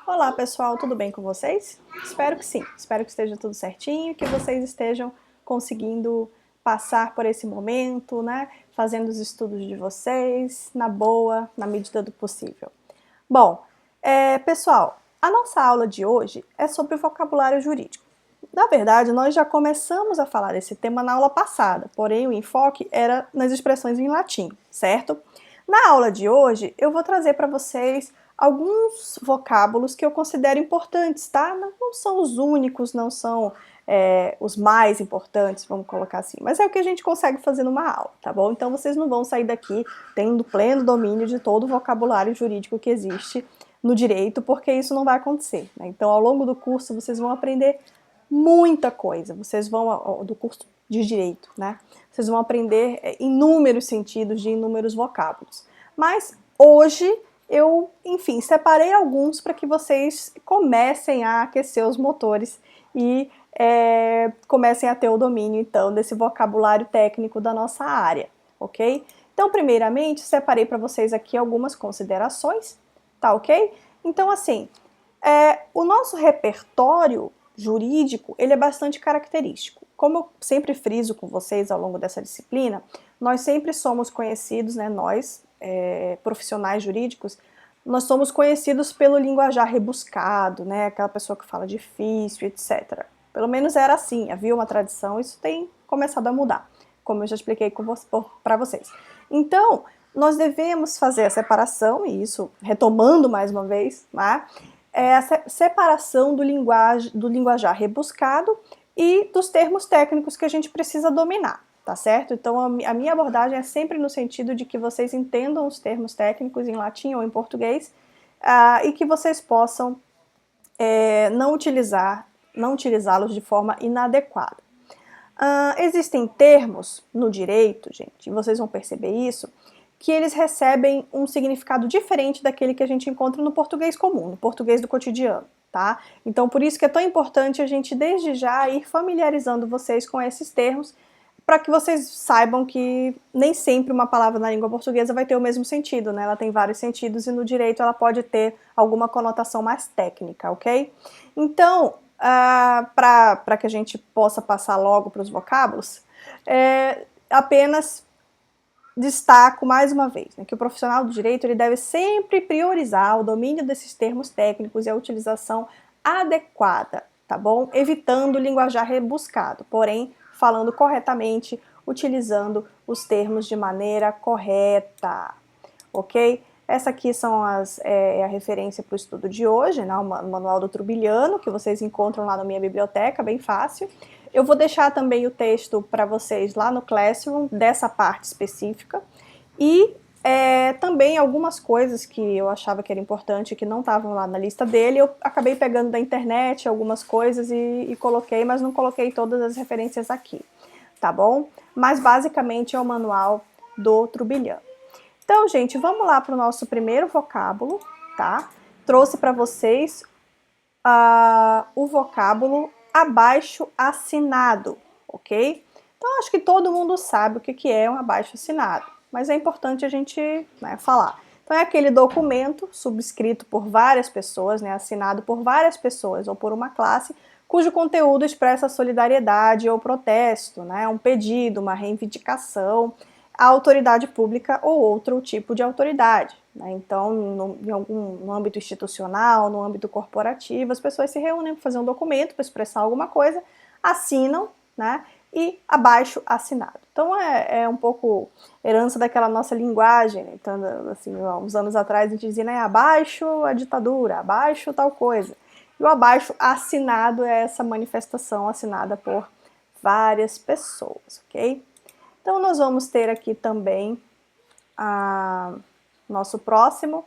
Olá pessoal, tudo bem com vocês? Espero que sim, espero que esteja tudo certinho, que vocês estejam conseguindo passar por esse momento, né? Fazendo os estudos de vocês, na boa, na medida do possível. Bom, pessoal, a nossa aula de hoje é sobre vocabulário jurídico. Na verdade, nós já começamos a falar desse tema na aula passada, porém o enfoque era nas expressões em latim, certo? Na aula de hoje, eu vou trazer para vocês alguns vocábulos que eu considero importantes, tá? Não são os únicos, não são os mais importantes, vamos colocar assim, mas é o que a gente consegue fazer numa aula, tá bom? Então vocês não vão sair daqui tendo pleno domínio de todo o vocabulário jurídico que existe no direito, porque isso não vai acontecer, né? Então ao longo do curso vocês vão aprender muita coisa, vocês vão, do curso de direito, né? Vocês vão aprender inúmeros sentidos de inúmeros vocábulos. Mas hoje eu, enfim, separei alguns para que vocês comecem a aquecer os motores e comecem a ter o domínio, então, desse vocabulário técnico da nossa área, ok? Então, primeiramente, separei para vocês aqui algumas considerações, tá ok? Então, assim, o nosso repertório jurídico, ele é bastante característico. Como eu sempre friso com vocês ao longo dessa disciplina, nós sempre somos conhecidos, né, nós, profissionais jurídicos, nós somos conhecidos pelo linguajar rebuscado, né, aquela pessoa que fala difícil, etc. Pelo menos era assim, havia uma tradição, isso tem começado a mudar, como eu já expliquei para vocês. Então, nós devemos fazer a separação, e isso retomando mais uma vez, né, a separação do linguajar rebuscado e dos termos técnicos que a gente precisa dominar, tá certo? Então a minha abordagem é sempre no sentido de que vocês entendam os termos técnicos em latim ou em português e que vocês possam não utilizá-los de forma inadequada. Existem termos no direito, gente, e vocês vão perceber isso, que eles recebem um significado diferente daquele que a gente encontra no português comum, no português do cotidiano, tá? Então, por isso que é tão importante a gente, desde já, ir familiarizando vocês com esses termos, para que vocês saibam que nem sempre uma palavra na língua portuguesa vai ter o mesmo sentido, né? Ela tem vários sentidos e no direito ela pode ter alguma conotação mais técnica, ok? Então, para que a gente possa passar logo para os vocábulos, apenas destaco mais uma vez, né, que o profissional do direito ele deve sempre priorizar o domínio desses termos técnicos e a utilização adequada, tá bom? Evitando o linguajar rebuscado, porém falando corretamente, utilizando os termos de maneira correta, ok? Essa aqui são a referência para o estudo de hoje, né, o Manual do Trubiliano, que vocês encontram lá na minha biblioteca, bem fácil. Eu vou deixar também o texto para vocês lá no Classroom, dessa parte específica. E também algumas coisas que eu achava que era importante, que não estavam lá na lista dele, eu acabei pegando da internet algumas coisas e coloquei, mas não coloquei todas as referências aqui, tá bom? Mas basicamente é o Manual do Trubiliano. Então, gente, vamos lá para o nosso primeiro vocábulo, tá? Trouxe para vocês o vocábulo abaixo assinado, ok? Então, acho que todo mundo sabe o que é um abaixo assinado, mas é importante a gente, né, falar. Então, é aquele documento subscrito por várias pessoas, né, assinado por várias pessoas ou por uma classe, cujo conteúdo expressa solidariedade ou protesto, né, um pedido, uma reivindicação à autoridade pública ou outro tipo de autoridade, né? Então, no âmbito institucional, no âmbito corporativo, as pessoas se reúnem para fazer um documento, para expressar alguma coisa, assinam, né? E abaixo assinado. Então é um pouco herança daquela nossa linguagem, né? Então, assim, uns anos atrás a gente dizia, né, abaixo a ditadura, abaixo tal coisa. E o abaixo assinado é essa manifestação assinada por várias pessoas, ok? Então nós vamos ter aqui também nosso próximo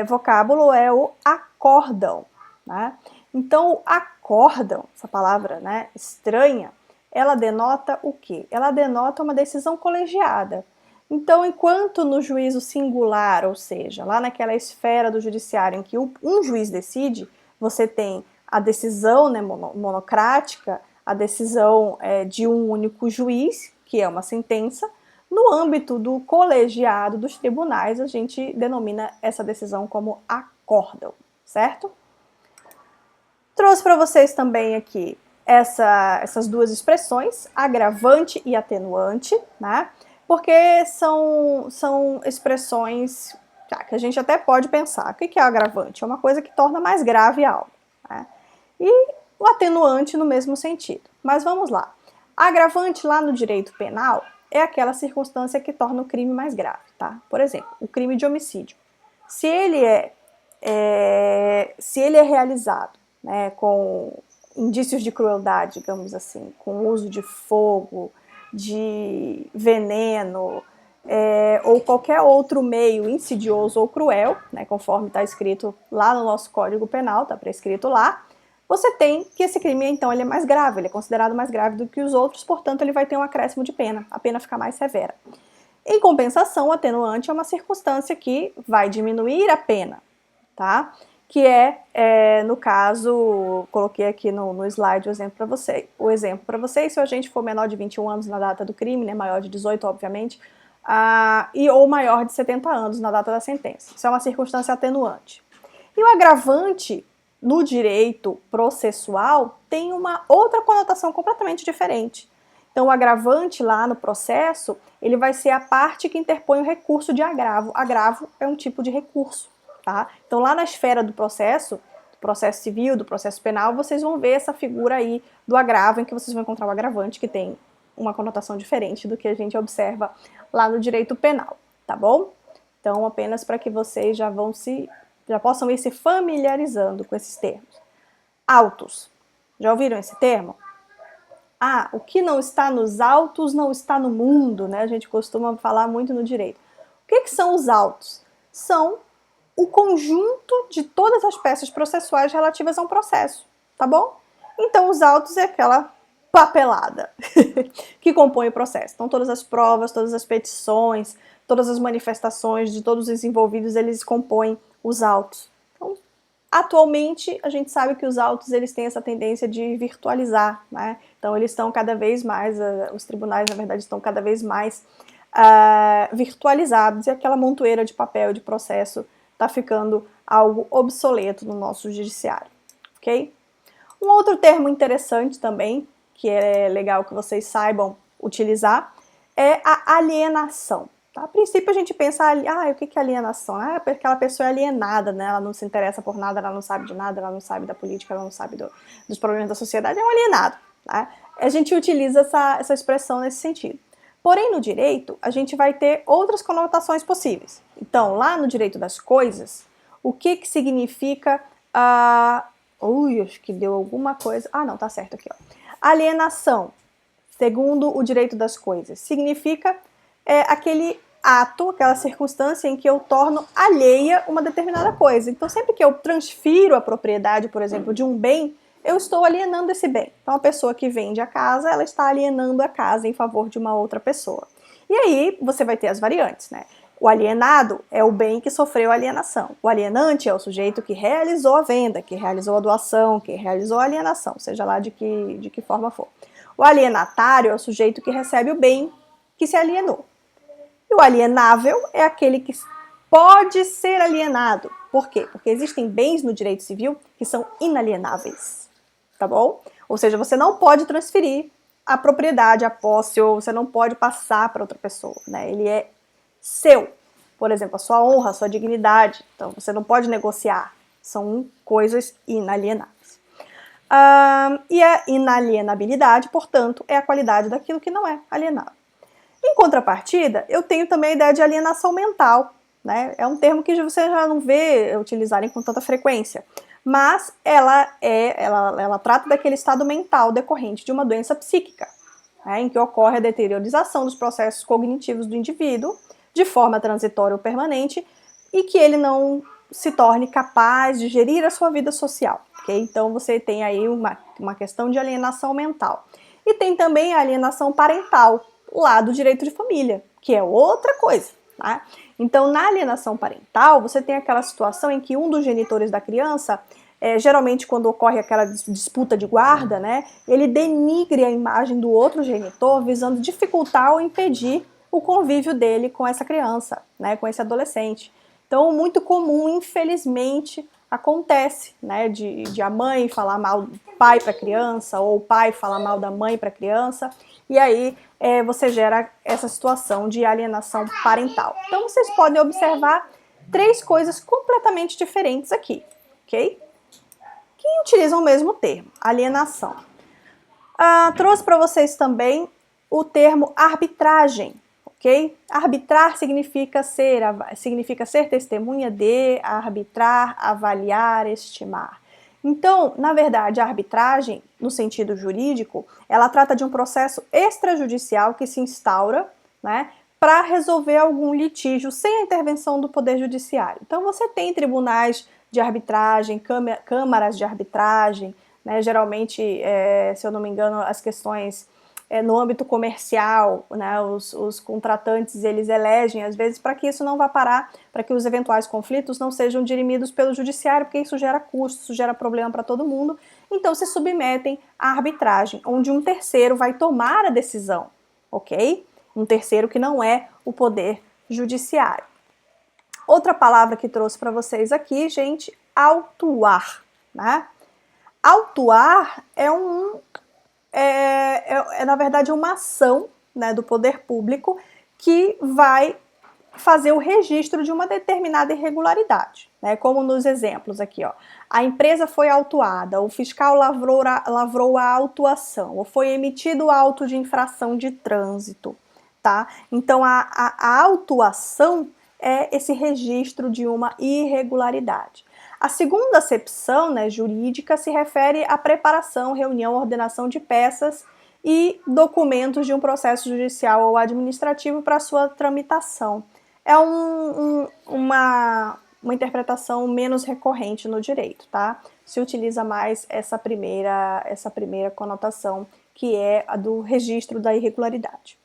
vocábulo é o acórdão, né? Então o acórdão, essa palavra, né, estranha, ela denota o quê? Ela denota uma decisão colegiada. Então, enquanto no juízo singular, ou seja, lá naquela esfera do judiciário em que um juiz decide, você tem a decisão, né, monocrática, a decisão de um único juiz, que é uma sentença. No âmbito do colegiado dos tribunais, a gente denomina essa decisão como acórdão, certo? Trouxe para vocês também aqui essas duas expressões, agravante e atenuante, né? Porque são expressões que a gente até pode pensar. O que é agravante? É uma coisa que torna mais grave algo, né? E o atenuante no mesmo sentido. Mas vamos lá. Agravante lá no direito penal é aquela circunstância que torna o crime mais grave, tá? Por exemplo, o crime de homicídio. Se ele é realizado, né, com indícios de crueldade, digamos assim, com o uso de fogo, de veneno, ou qualquer outro meio insidioso ou cruel, né, conforme está escrito lá no nosso Código Penal, está prescrito lá, você tem que esse crime, então, ele é mais grave, ele é considerado mais grave do que os outros, portanto, ele vai ter um acréscimo de pena, a pena fica mais severa. Em compensação, o atenuante é uma circunstância que vai diminuir a pena, tá? Que no caso, coloquei aqui no slide o exemplo para vocês, se o agente for menor de 21 anos na data do crime, né, maior de 18, obviamente, ou maior de 70 anos na data da sentença. Isso é uma circunstância atenuante. E o agravante no direito processual tem uma outra conotação completamente diferente. Então, o agravante lá no processo, ele vai ser a parte que interpõe o recurso de agravo. Agravo é um tipo de recurso, tá? Então, lá na esfera do processo civil, do processo penal, vocês vão ver essa figura aí do agravo, em que vocês vão encontrar o agravante, que tem uma conotação diferente do que a gente observa lá no direito penal, tá bom? Então, apenas para que vocês já possam ir se familiarizando com esses termos. Autos. Já ouviram esse termo? O que não está nos autos não está no mundo, né? A gente costuma falar muito no direito. O que são os autos? São o conjunto de todas as peças processuais relativas a um processo, tá bom? Então, os autos é aquela papelada que compõe o processo. Então, todas as provas, todas as petições, todas as manifestações de todos os envolvidos, eles compõem os autos. Então, atualmente, a gente sabe que os autos eles têm essa tendência de virtualizar, né? Então, eles estão cada vez mais, os tribunais, na verdade, estão cada vez mais virtualizados, e aquela montoeira de papel de processo está ficando algo obsoleto no nosso judiciário, ok? Um outro termo interessante também, que é legal que vocês saibam utilizar, é a alienação. Tá? A princípio a gente pensa, o que é alienação? Porque aquela pessoa é alienada, né? Ela não se interessa por nada, ela não sabe de nada, ela não sabe da política, ela não sabe dos problemas da sociedade, é um alienado. Tá? A gente utiliza essa expressão nesse sentido. Porém, no direito, a gente vai ter outras conotações possíveis. Então, lá no direito das coisas, o que significa acho que deu alguma coisa. Não, tá certo aqui, ó. Alienação, segundo o direito das coisas, significa aquele ato, aquela circunstância em que eu torno alheia uma determinada coisa. Então, sempre que eu transfiro a propriedade, por exemplo, de um bem, eu estou alienando esse bem. Então, a pessoa que vende a casa, ela está alienando a casa em favor de uma outra pessoa. E aí, você vai ter as variantes, né? O alienado é o bem que sofreu alienação. O alienante é o sujeito que realizou a venda, que realizou a doação, que realizou a alienação, seja lá de que forma for. O alienatário é o sujeito que recebe o bem que se alienou. E o alienável é aquele que pode ser alienado. Por quê? Porque existem bens no direito civil que são inalienáveis. Tá bom? Ou seja, você não pode transferir a propriedade, a posse, ou você não pode passar para outra pessoa, né? Ele é seu. Por exemplo, a sua honra, a sua dignidade. Então, você não pode negociar. São coisas inalienáveis. E a inalienabilidade, portanto, é a qualidade daquilo que não é alienável. Em contrapartida, eu tenho também a ideia de alienação mental, né? É um termo que você já não vê utilizarem com tanta frequência, mas ela trata daquele estado mental decorrente de uma doença psíquica, né, em que ocorre a deteriorização dos processos cognitivos do indivíduo de forma transitória ou permanente e que ele não se torne capaz de gerir a sua vida social. Okay? Então você tem aí uma questão de alienação mental. E tem também a alienação parental, lá do direito de família, que é outra coisa. Tá? Então, na alienação parental, você tem aquela situação em que um dos genitores da criança, geralmente quando ocorre aquela disputa de guarda, né, ele denigre a imagem do outro genitor, visando dificultar ou impedir o convívio dele com essa criança, né, com esse adolescente. Então, muito comum, infelizmente, acontece, né, de a mãe falar mal do pai para a criança, ou o pai falar mal da mãe para a criança, e aí você gera essa situação de alienação parental. Então vocês podem observar 3 coisas completamente diferentes aqui, ok? Que utilizam o mesmo termo, alienação. Trouxe para vocês também o termo arbitragem, ok? Arbitrar significa ser testemunha de, arbitrar, avaliar, estimar. Então, na verdade, a arbitragem, no sentido jurídico, ela trata de um processo extrajudicial que se instaura, né, para resolver algum litígio sem a intervenção do Poder Judiciário. Então, você tem tribunais de arbitragem, câmaras de arbitragem, né, geralmente, se eu não me engano, as questões no âmbito comercial, né, os contratantes eles elegem às vezes para que isso não vá parar, para que os eventuais conflitos não sejam dirimidos pelo judiciário, porque isso gera custo, isso gera problema para todo mundo, então se submetem à arbitragem, onde um terceiro vai tomar a decisão, ok? Um terceiro que não é o Poder Judiciário. Outra palavra que trouxe para vocês aqui, gente, autuar, né? Autuar na verdade uma ação, né, do poder público que vai fazer o registro de uma determinada irregularidade, né, como nos exemplos aqui, ó. A empresa foi autuada, o fiscal lavrou a autuação, ou foi emitido o auto de infração de trânsito, tá? Então a autuação é esse registro de uma irregularidade. A segunda acepção, né, jurídica, se refere à preparação, reunião, ordenação de peças e documentos de um processo judicial ou administrativo para sua tramitação. É uma interpretação menos recorrente no direito, tá? Se utiliza mais essa primeira conotação, que é a do registro da irregularidade.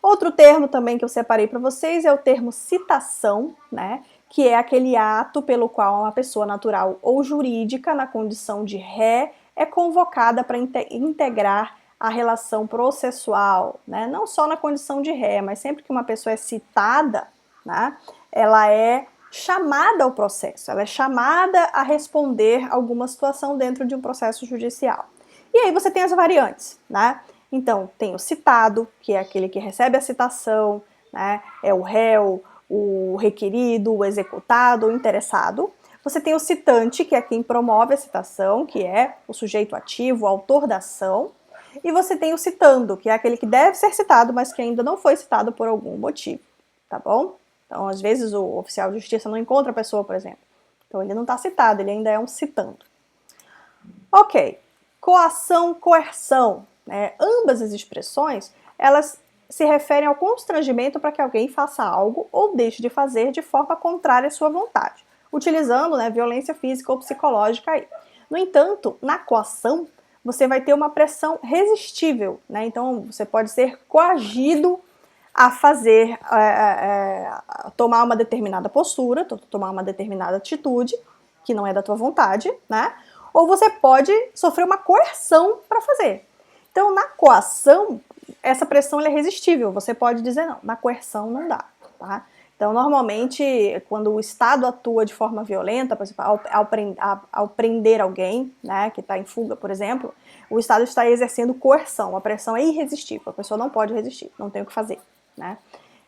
Outro termo também que eu separei para vocês é o termo citação, né? Que é aquele ato pelo qual uma pessoa natural ou jurídica, na condição de ré, é convocada para integrar a relação processual, né? Não só na condição de ré, mas sempre que uma pessoa é citada, né, ela é chamada ao processo, ela é chamada a responder alguma situação dentro de um processo judicial. E aí você tem as variantes, né? Então, tem o citado, que é aquele que recebe a citação, né? É o réu, o requerido, o executado, o interessado. Você tem o citante, que é quem promove a citação, que é o sujeito ativo, o autor da ação. E você tem o citando, que é aquele que deve ser citado, mas que ainda não foi citado por algum motivo, tá bom? Então, às vezes, o oficial de justiça não encontra a pessoa, por exemplo. Então, ele não está citado, ele ainda é um citando. Ok. Coação, coerção, né? Ambas as expressões, elas se referem ao constrangimento para que alguém faça algo ou deixe de fazer de forma contrária à sua vontade, utilizando, né, violência física ou psicológica aí. No entanto, na coação, você vai ter uma pressão resistível, né? Então você pode ser coagido a fazer, a tomar uma determinada postura, tomar uma determinada atitude, que não é da tua vontade, né? Ou você pode sofrer uma coerção para fazer. Então, na coação, essa pressão é resistível, você pode dizer não, na coerção não dá, tá? Então, normalmente, quando o Estado atua de forma violenta, por exemplo, ao prender alguém, né, que está em fuga, por exemplo, o Estado está exercendo coerção, a pressão é irresistível, a pessoa não pode resistir, não tem o que fazer, né?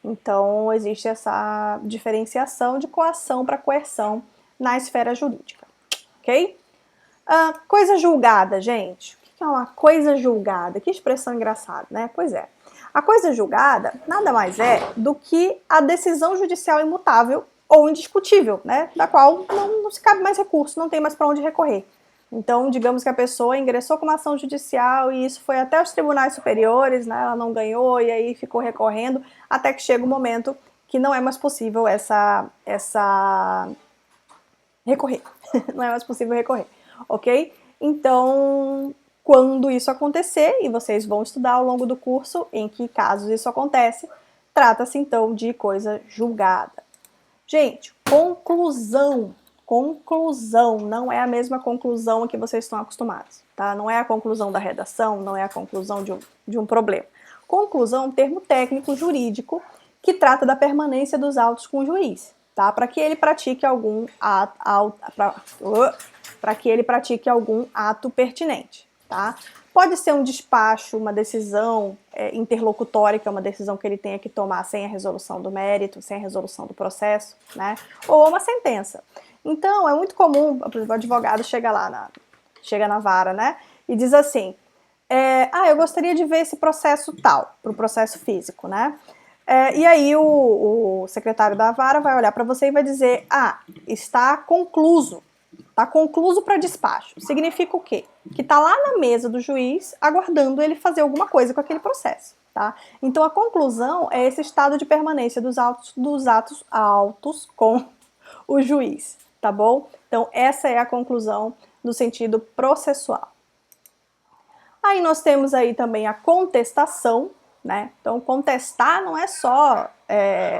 Então, existe essa diferenciação de coação para coerção na esfera jurídica, ok? Coisa julgada, gente. O que é uma coisa julgada? Que expressão engraçada, né? Pois é. A coisa julgada nada mais é do que a decisão judicial imutável ou indiscutível, né? Da qual não se cabe mais recurso, não tem mais para onde recorrer. Então, digamos que a pessoa ingressou com uma ação judicial e isso foi até os tribunais superiores, né? Ela não ganhou e aí ficou recorrendo, até que chega o momento que não é mais possível recorrer. Não é mais possível recorrer, ok? Então, quando isso acontecer, e vocês vão estudar ao longo do curso em que casos isso acontece, trata-se então de coisa julgada. Gente, conclusão. Conclusão não é a mesma conclusão a que vocês estão acostumados, tá? Não é a conclusão da redação, não é a conclusão de um problema. Conclusão é um termo técnico jurídico que trata da permanência dos autos com o juiz, tá? Para que ele pratique algum ato pertinente, tá? Pode ser um despacho, uma decisão interlocutória, que é uma decisão que ele tenha que tomar sem a resolução do mérito, sem a resolução do processo, né? Ou uma sentença. Então, é muito comum, por exemplo, o advogado chega na vara, né? E diz assim, eu gostaria de ver esse processo tal, para o processo físico, né? E aí o secretário da vara vai olhar para você e vai dizer, está concluso. Está concluso para despacho. Significa o quê? Que está lá na mesa do juiz, aguardando ele fazer alguma coisa com aquele processo, tá? Então a conclusão é esse estado de permanência dos atos autos com o juiz, tá bom? Então essa é a conclusão no sentido processual. Aí nós temos aí também a contestação, né? Então contestar não é só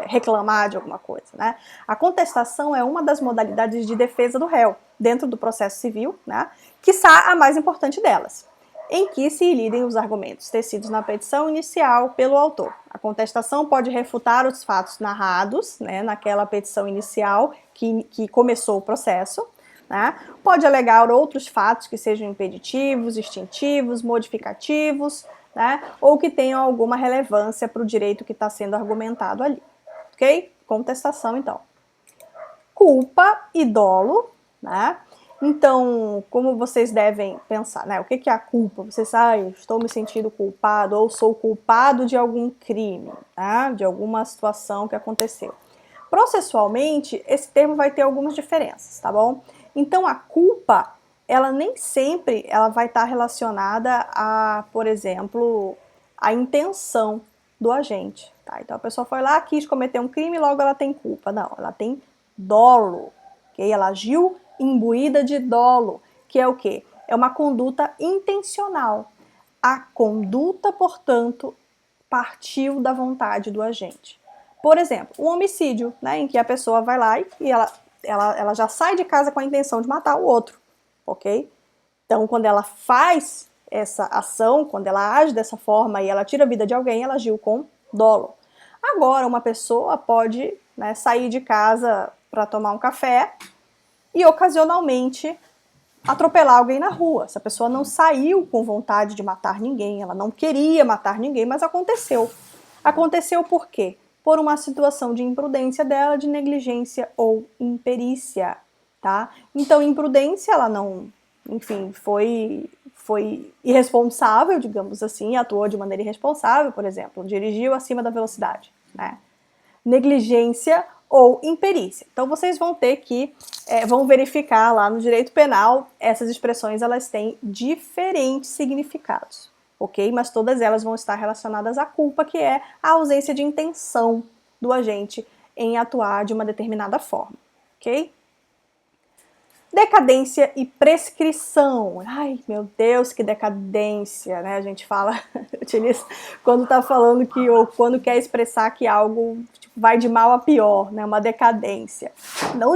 reclamar de alguma coisa, né? A contestação é uma das modalidades de defesa do réu dentro do processo civil, né? Quiçá a mais importante delas, em que se lidem os argumentos tecidos na petição inicial pelo autor. A contestação pode refutar os fatos narrados, né, naquela petição inicial que começou o processo, né? Pode alegar outros fatos que sejam impeditivos, extintivos, modificativos, né? Ou que tenham alguma relevância para o direito que está sendo argumentado ali. Ok? Contestação, então. Culpa e dolo, né? Então, como vocês devem pensar, né? O que é a culpa? Você sabe, estou me sentindo culpado ou sou culpado de algum crime, né? De alguma situação que aconteceu. Processualmente, esse termo vai ter algumas diferenças, tá bom? Então, a culpa, ela nem sempre vai estar relacionada a, por exemplo, a intenção do agente, tá? Então, a pessoa foi lá, quis cometer um crime, logo ela tem culpa. Não, ela tem dolo, ok? Ela agiu imbuída de dolo, que é o quê? É uma conduta intencional. A conduta, portanto, partiu da vontade do agente. Por exemplo, um homicídio, né, em que a pessoa vai lá e ela já sai de casa com a intenção de matar o outro, ok? Então, quando ela faz essa ação, quando ela age dessa forma e ela tira a vida de alguém, ela agiu com dolo. Agora, uma pessoa pode, né, sair de casa para tomar um café e ocasionalmente atropelar alguém na rua. Essa pessoa não saiu com vontade de matar ninguém, ela não queria matar ninguém, mas aconteceu. Aconteceu por quê? Por uma situação de imprudência dela, de negligência ou imperícia, tá? Então, imprudência, ela não, enfim, foi irresponsável, digamos assim, atuou de maneira irresponsável, por exemplo, dirigiu acima da velocidade, né? Negligência ou imperícia. Então vocês vão ter que, vão verificar lá no direito penal, essas expressões elas têm diferentes significados, ok? Mas todas elas vão estar relacionadas à culpa, que é a ausência de intenção do agente em atuar de uma determinada forma, ok? Decadência e prescrição. Ai, meu Deus, que decadência, né? A gente fala, utiliza quando tá falando que, ou quando quer expressar que algo tipo, vai de mal a pior, né? Uma decadência.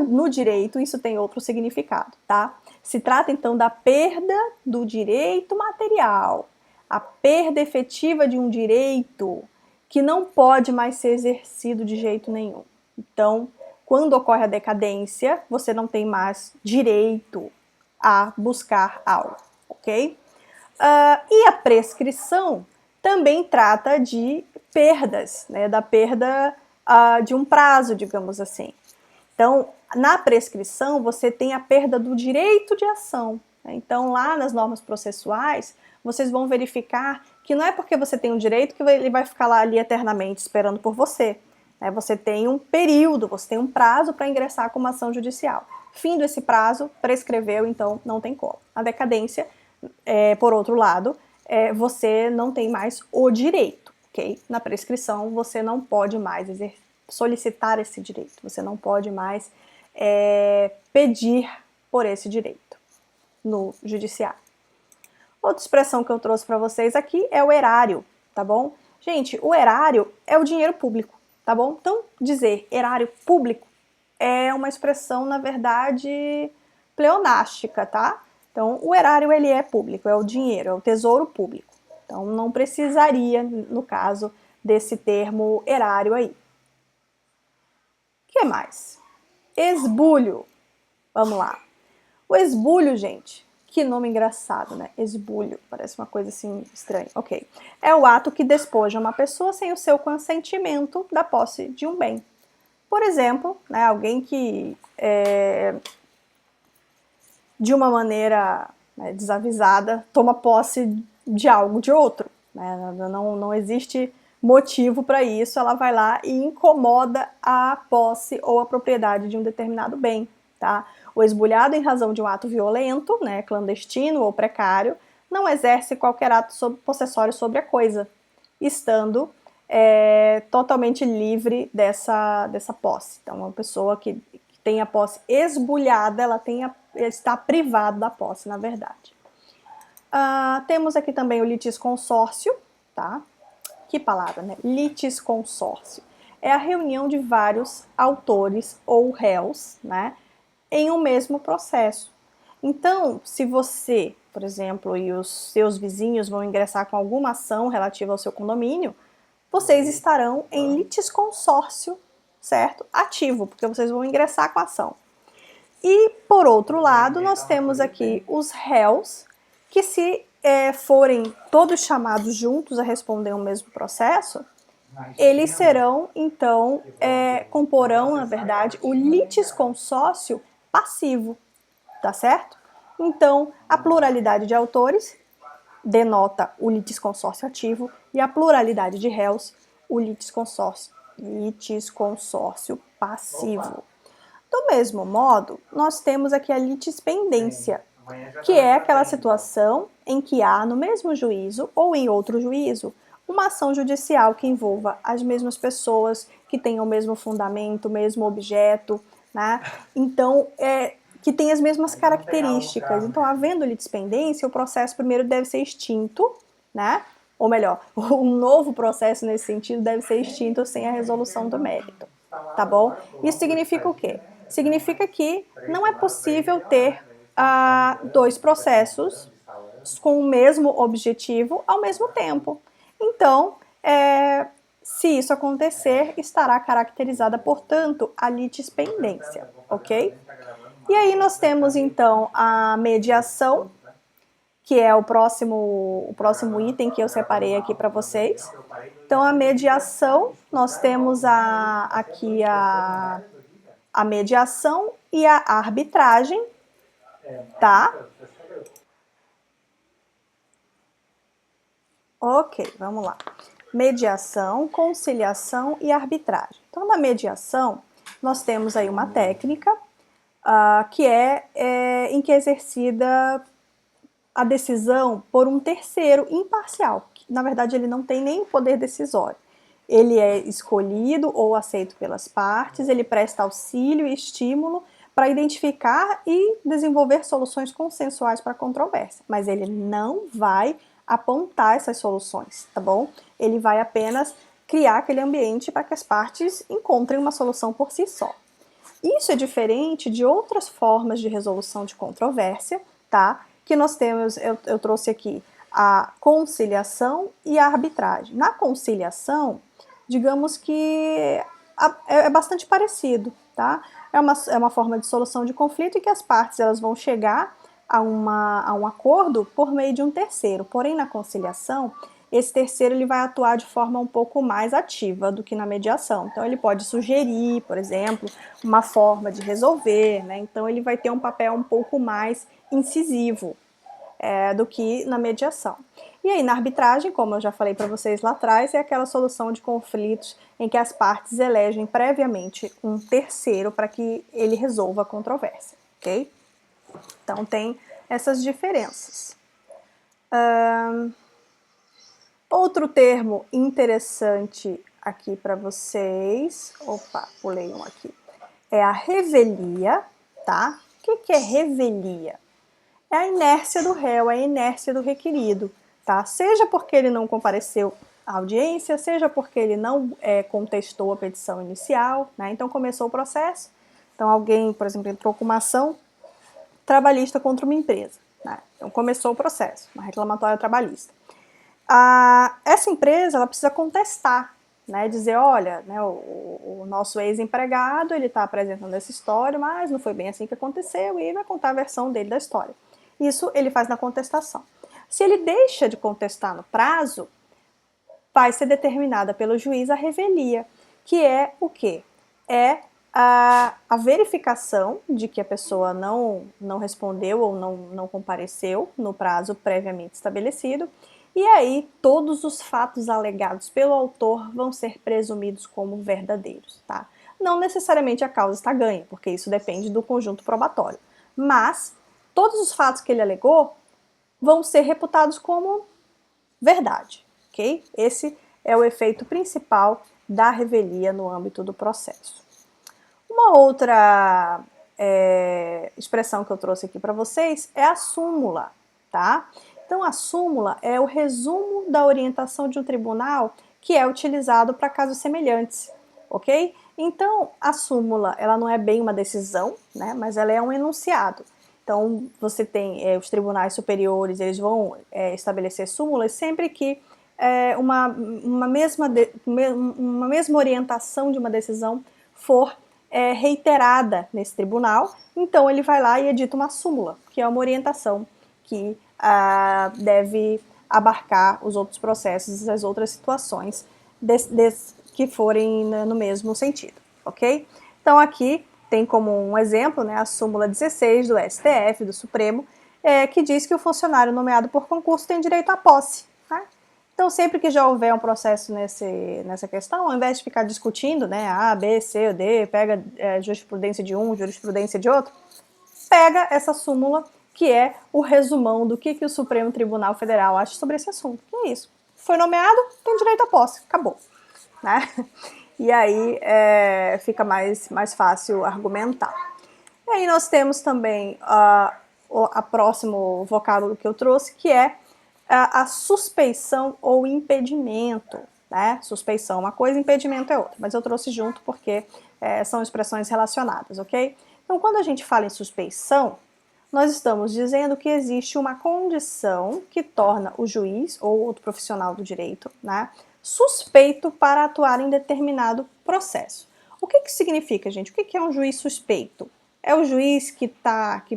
No direito, isso tem outro significado, tá? Se trata, então, da perda do direito material, a perda efetiva de um direito que não pode mais ser exercido de jeito nenhum. Então, quando ocorre a decadência, você não tem mais direito a buscar algo, ok? E a prescrição também trata de perdas, né, da perda de um prazo, digamos assim. Então, na prescrição, você tem a perda do direito de ação. Né? Então, lá nas normas processuais, vocês vão verificar que não é porque você tem um direito que ele vai ficar lá ali eternamente esperando por você. Você tem um período, você tem um prazo para ingressar com uma ação judicial. Findo esse prazo, prescreveu, então não tem como. A decadência, por outro lado, você não tem mais o direito, ok? Na prescrição, você não pode mais solicitar esse direito, você não pode mais pedir por esse direito no judiciário. Outra expressão que eu trouxe para vocês aqui é o erário, tá bom? Gente, o erário é o dinheiro público. Tá bom? Então, dizer erário público é uma expressão, na verdade, pleonástica, tá? Então, o erário, ele é público, é o dinheiro, é o tesouro público. Então, não precisaria, no caso, desse termo erário aí. O que mais? Esbulho. Vamos lá. O esbulho, gente, que nome engraçado, né? Esbulho, parece uma coisa assim estranha. Ok. É o ato que despoja uma pessoa sem o seu consentimento da posse de um bem. Por exemplo, né, alguém que de uma maneira, né, desavisada, toma posse de algo de outro. Né? Não existe motivo para isso, ela vai lá e incomoda a posse ou a propriedade de um determinado bem. Tá? O esbulhado, em razão de um ato violento, né, clandestino ou precário, não exerce qualquer ato possessório sobre a coisa, estando totalmente livre dessa posse. Então, uma pessoa que tem a posse esbulhada, ela está privada da posse, na verdade. Temos aqui também o litisconsórcio, tá? Que palavra, né? Litisconsórcio. É a reunião de vários autores ou réus, né? Em um mesmo processo. Então, se você, por exemplo, e os seus vizinhos vão ingressar com alguma ação relativa ao seu condomínio, vocês estarão em litisconsórcio, certo? Ativo, porque vocês vão ingressar com a ação. E, por outro lado, nós temos aqui os réus, que se forem todos chamados juntos a responder o mesmo processo, eles serão, então, comporão, na verdade, o litisconsórcio passivo, tá certo? Então, a pluralidade de autores denota o litisconsórcio ativo e a pluralidade de réus, o litisconsórcio passivo. Do mesmo modo, nós temos aqui a litispendência, que é aquela situação em que há no mesmo juízo ou em outro juízo uma ação judicial que envolva as mesmas pessoas, que tenham o mesmo fundamento, o mesmo objeto, né? Então, que tem as mesmas características. Então, havendo litispendência, o processo primeiro deve ser extinto, né? Ou melhor, um novo processo nesse sentido deve ser extinto sem a resolução do mérito, tá bom? Isso significa o quê? Significa que não é possível ter dois processos com o mesmo objetivo ao mesmo tempo. Então, se isso acontecer, estará caracterizada, portanto, a litispendência, ok? E aí nós temos, então, a mediação, que é o próximo item que eu separei aqui para vocês. Então, a mediação, nós temos aqui a mediação e a arbitragem, tá? Ok, vamos lá. Mediação, conciliação e arbitragem. Então, na mediação, nós temos aí uma técnica que em que é exercida a decisão por um terceiro imparcial. Na verdade, ele não tem nem poder decisório. Ele é escolhido ou aceito pelas partes, ele presta auxílio e estímulo para identificar e desenvolver soluções consensuais para a controvérsia, mas ele não vai apontar essas soluções, tá bom? Ele vai apenas criar aquele ambiente para que as partes encontrem uma solução por si só. Isso é diferente de outras formas de resolução de controvérsia, tá? Que nós temos, eu trouxe aqui a conciliação e a arbitragem. Na conciliação, digamos que é bastante parecido, tá? É uma forma de solução de conflito em que as partes elas vão chegar a um acordo por meio de um terceiro. Porém, na conciliação, esse terceiro ele vai atuar de forma um pouco mais ativa do que na mediação. Então, ele pode sugerir, por exemplo, uma forma de resolver, né? Então, ele vai ter um papel um pouco mais incisivo do que na mediação. E aí, na arbitragem, como eu já falei para vocês lá atrás, é aquela solução de conflitos em que as partes elegem previamente um terceiro para que ele resolva a controvérsia, ok? Então, tem essas diferenças. Outro termo interessante aqui para vocês, opa, pulei um aqui, é a revelia, tá? O que é revelia? É a inércia do réu, é a inércia do requerido, tá? Seja porque ele não compareceu à audiência, seja porque ele não contestou a petição inicial, né? Então começou o processo, então alguém, por exemplo, entrou com uma ação trabalhista contra uma empresa, né? Então começou o processo, uma reclamatória trabalhista. Essa empresa ela precisa contestar né, dizer, olha, né, o nosso ex-empregado, ele está apresentando essa história, mas não foi bem assim que aconteceu, e vai contar a versão dele da história. Isso ele faz na contestação. Se ele deixa de contestar no prazo, vai ser determinada pelo juiz a revelia, que é o quê? É a verificação de que a pessoa não respondeu ou não compareceu no prazo previamente estabelecido, e aí todos os fatos alegados pelo autor vão ser presumidos como verdadeiros, tá? Não necessariamente a causa está ganha, porque isso depende do conjunto probatório, mas todos os fatos que ele alegou vão ser reputados como verdade, ok? Esse é o efeito principal da revelia no âmbito do processo. Uma outra expressão que eu trouxe aqui para vocês é a súmula, tá? Então, a súmula é o resumo da orientação de um tribunal que é utilizado para casos semelhantes, ok? Então, a súmula, ela não é bem uma decisão, né? Mas ela é um enunciado. Então, você tem os tribunais superiores, eles vão estabelecer súmulas sempre que uma mesma orientação de uma decisão for reiterada nesse tribunal, então ele vai lá e edita uma súmula, que é uma orientação que deve abarcar os outros processos, as outras situações que forem no mesmo sentido, ok? Então aqui tem como um exemplo, né, a súmula 16 do STF, do Supremo, que diz que o funcionário nomeado por concurso tem direito à posse. Tá? Então, sempre que já houver um processo nessa questão, ao invés de ficar discutindo, né, A, B, C ou D, pega jurisprudência de um, jurisprudência de outro, pega essa súmula, que é o resumão do que o Supremo Tribunal Federal acha sobre esse assunto. Que é isso. Foi nomeado, tem direito à posse. Acabou. Né? E aí fica mais fácil argumentar. E aí nós temos também a próximo vocábulo que eu trouxe, que é a suspeição ou impedimento. Né? Suspeição é uma coisa, impedimento é outra. Mas eu trouxe junto porque são expressões relacionadas, ok? Então, quando a gente fala em suspeição, nós estamos dizendo que existe uma condição que torna o juiz ou outro profissional do direito, né, suspeito para atuar em determinado processo. O que significa, gente? O que é um juiz suspeito? É o juiz que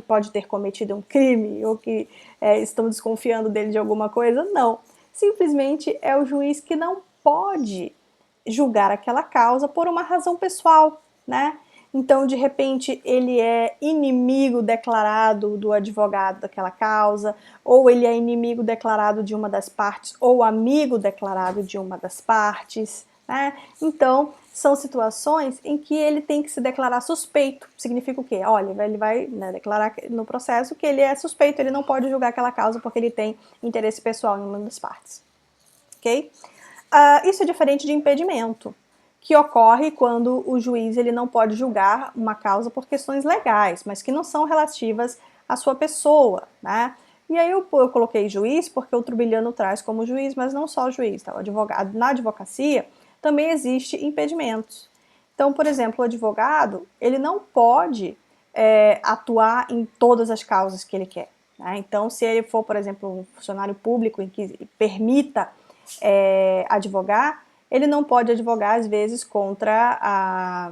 pode ter cometido um crime ou que estão desconfiando dele de alguma coisa? Não. Simplesmente é o juiz que não pode julgar aquela causa por uma razão pessoal, né? Então, de repente, ele é inimigo declarado do advogado daquela causa, ou ele é inimigo declarado de uma das partes, ou amigo declarado de uma das partes, né? Então, são situações em que ele tem que se declarar suspeito. Significa o quê? Olha, ele vai, né, declarar no processo que ele é suspeito, ele não pode julgar aquela causa porque ele tem interesse pessoal em uma das partes. Ok? Isso é diferente de impedimento, que ocorre quando o juiz ele não pode julgar uma causa por questões legais, mas que não são relativas à sua pessoa, né? E aí eu coloquei juiz porque o Trubiliano traz como juiz, mas não só o juiz, tá? O advogado, na advocacia também existe impedimentos. Então, por exemplo, o advogado, ele não pode atuar em todas as causas que ele quer. Né? Então, se ele for, por exemplo, um funcionário público em que permita advogar, ele não pode advogar, às vezes, contra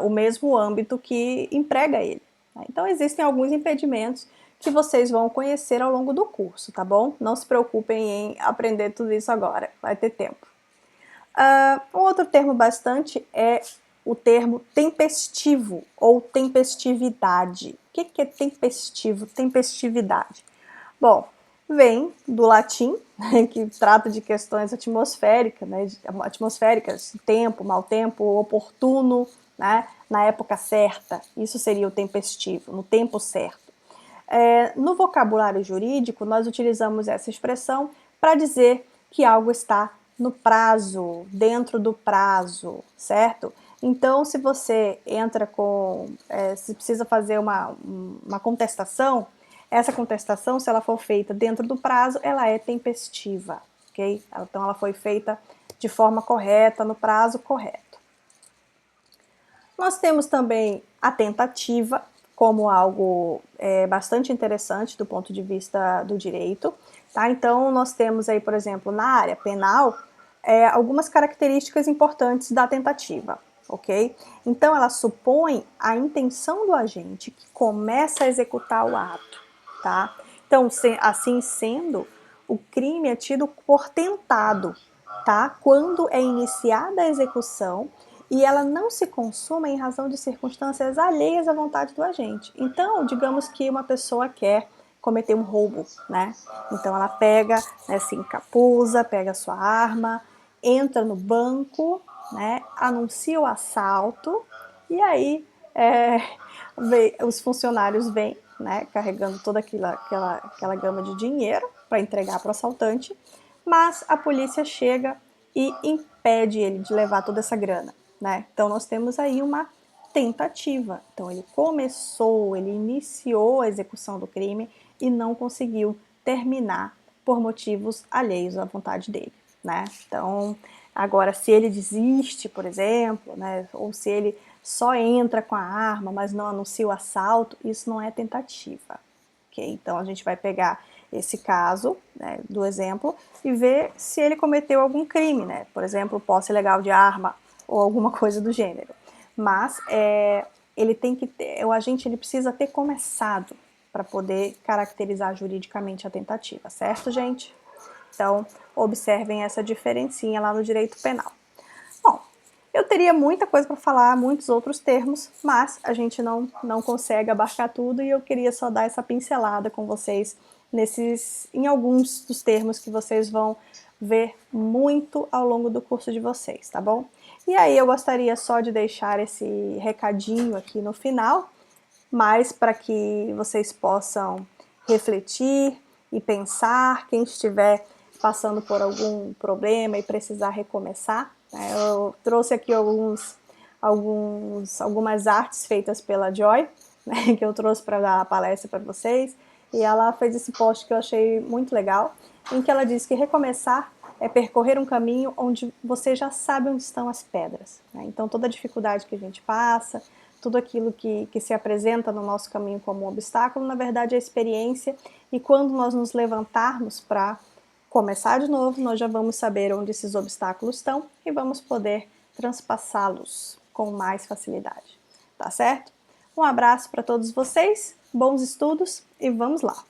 o mesmo âmbito que emprega ele. Né? Então, existem alguns impedimentos que vocês vão conhecer ao longo do curso, tá bom? Não se preocupem em aprender tudo isso agora, vai ter tempo. Um outro termo bastante é o termo tempestivo ou tempestividade. O que é tempestivo, tempestividade? Bom, vem do latim, que trata de questões atmosféricas, né, tempo, mau tempo, oportuno, né, na época certa. Isso seria o tempestivo, no tempo certo. No vocabulário jurídico, nós utilizamos essa expressão para dizer que algo está no prazo, dentro do prazo, certo? Então, se você entra se precisa fazer uma contestação, essa contestação, se ela for feita dentro do prazo, ela é tempestiva, ok? Então, ela foi feita de forma correta, no prazo correto. Nós temos também a tentativa, como algo bastante interessante do ponto de vista do direito. Tá? Então, nós temos aí, por exemplo, na área penal, algumas características importantes da tentativa, ok? Então, ela supõe a intenção do agente que começa a executar o ato, tá? Então, assim sendo, o crime é tido por tentado, tá? Quando é iniciada a execução e ela não se consuma em razão de circunstâncias alheias à vontade do agente. Então, digamos que uma pessoa quer cometer um roubo, né? Então ela pega, né, se encapuza, pega a sua arma, entra no banco, né, anuncia o assalto e aí os funcionários vêm, né, carregando toda aquela gama de dinheiro para entregar para o assaltante, mas a polícia chega e impede ele de levar toda essa grana, né? Então nós temos aí uma tentativa. Então ele começou, ele iniciou a execução do crime e não conseguiu terminar por motivos alheios à vontade dele, né? Então, agora se ele desiste, por exemplo, né, ou se ele só entra com a arma, mas não anuncia o assalto, isso não é tentativa, ok? Então a gente vai pegar esse caso, né, do exemplo e ver se ele cometeu algum crime, né? Por exemplo, posse ilegal de arma ou alguma coisa do gênero. Mas ele tem que ter, o agente ele precisa ter começado para poder caracterizar juridicamente a tentativa, certo, gente? Então, observem essa diferencinha lá no direito penal. Bom, eu teria muita coisa para falar, muitos outros termos, mas a gente não consegue abarcar tudo e eu queria só dar essa pincelada com vocês em alguns dos termos que vocês vão ver muito ao longo do curso de vocês, tá bom? E aí eu gostaria só de deixar esse recadinho aqui no final, mas para que vocês possam refletir e pensar, quem estiver passando por algum problema e precisar recomeçar, né? Eu trouxe aqui algumas artes feitas pela Joy, né, que eu trouxe para dar a palestra para vocês, e ela fez esse post que eu achei muito legal, em que ela diz que recomeçar é percorrer um caminho onde você já sabe onde estão as pedras, né? Então toda a dificuldade que a gente passa, tudo aquilo que se apresenta no nosso caminho como um obstáculo, na verdade é experiência, e quando nós nos levantarmos para começar de novo, nós já vamos saber onde esses obstáculos estão e vamos poder transpassá-los com mais facilidade, tá certo? Um abraço para todos vocês, bons estudos e vamos lá!